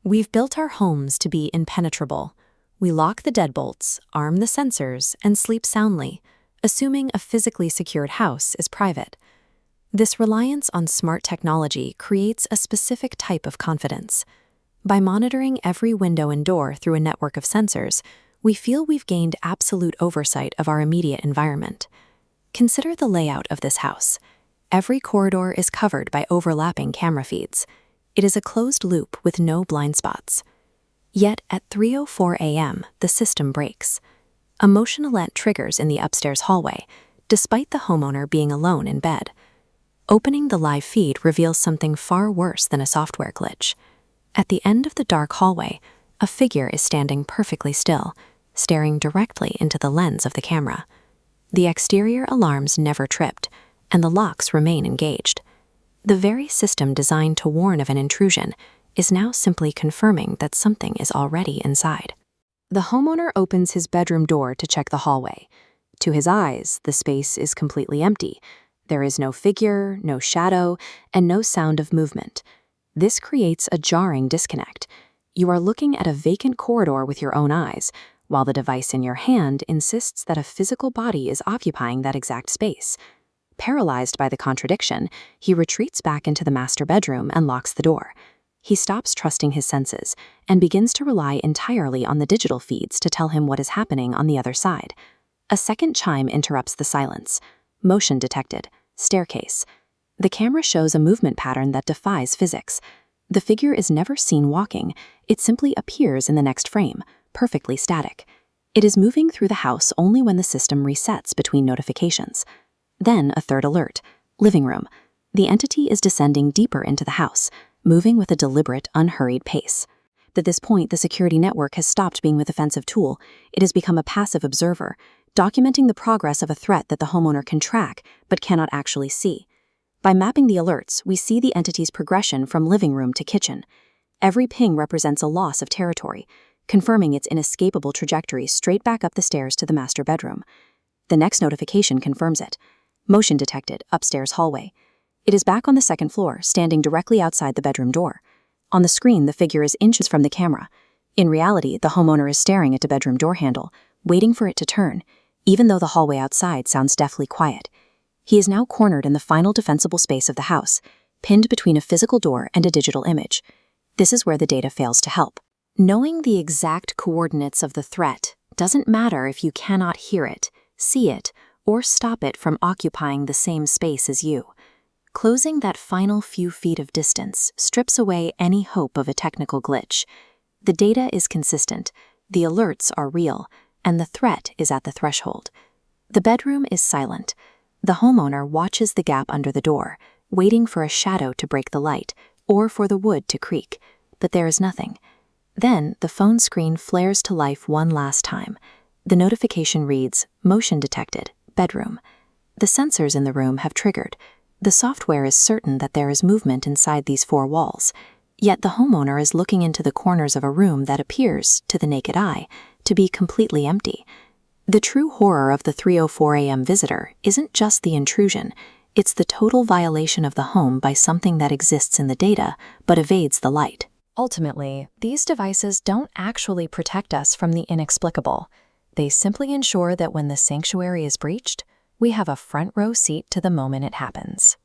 We've built our homes to be impenetrable. We lock the deadbolts, arm the sensors, and sleep soundly, assuming a physically secured house is private. This reliance on smart technology creates a specific type of confidence. By monitoring every window and door through a network of sensors, we feel we've gained absolute oversight of our immediate environment. Consider the layout of this house. Every corridor is covered by overlapping camera feeds. It is a closed loop with no blind spots. Yet at 3:04 a.m., the system breaks. A motion alert triggers in the upstairs hallway, despite the homeowner being alone in bed. Opening the live feed reveals something far worse than a software glitch. At the end of the dark hallway, a figure is standing perfectly still, staring directly into the lens of the camera. The exterior alarms never tripped, and the locks remain engaged. The very system designed to warn of an intrusion is now simply confirming that something is already inside. The homeowner opens his bedroom door to check the hallway. To his eyes, the space is completely empty. There is no figure, no shadow, and no sound of movement. This creates a jarring disconnect. You are looking at a vacant corridor with your own eyes, while the device in your hand insists that a physical body is occupying that exact space. Paralyzed by the contradiction, he retreats back into the master bedroom and locks the door. He stops trusting his senses and begins to rely entirely on the digital feeds to tell him what is happening on the other side. A second chime interrupts the silence. Motion detected. Staircase. The camera shows a movement pattern that defies physics. The figure is never seen walking. It simply appears in the next frame, perfectly static. It is moving through the house only when the system resets between notifications. Then a third alert. Living room. The entity is descending deeper into the house, moving with a deliberate, unhurried pace. At this point, the security network has stopped being a defensive tool. It has become a passive observer, documenting the progress of a threat that the homeowner can track but cannot actually see. By mapping the alerts, we see the entity's progression from living room to kitchen. Every ping represents a loss of territory, confirming its inescapable trajectory straight back up the stairs to the master bedroom. The next notification confirms it. Motion detected, upstairs hallway. It is back on the second floor, standing directly outside the bedroom door. On the screen, the figure is inches from the camera. In reality, the homeowner is staring at the bedroom door handle, waiting for it to turn, even though the hallway outside sounds deathly quiet. He is now cornered in the final defensible space of the house, pinned between a physical door and a digital image. This is where the data fails to help. Knowing the exact coordinates of the threat doesn't matter if you cannot hear it, see it, or stop it from occupying the same space as you. Closing that final few feet of distance strips away any hope of a technical glitch. The data is consistent, the alerts are real, and the threat is at the threshold. The bedroom is silent. The homeowner watches the gap under the door, waiting for a shadow to break the light or for the wood to creak, but there is nothing. Then the phone screen flares to life one last time. The notification reads, "Motion detected, bedroom." The sensors in the room have triggered. The software is certain that there is movement inside these four walls, yet the homeowner is looking into the corners of a room that appears, to the naked eye, to be completely empty. The true horror of the 3:04 a.m. visitor isn't just the intrusion, it's the total violation of the home by something that exists in the data but evades the light. Ultimately, these devices don't actually protect us from the inexplicable. They simply ensure that when the sanctuary is breached, we have a front row seat to the moment it happens.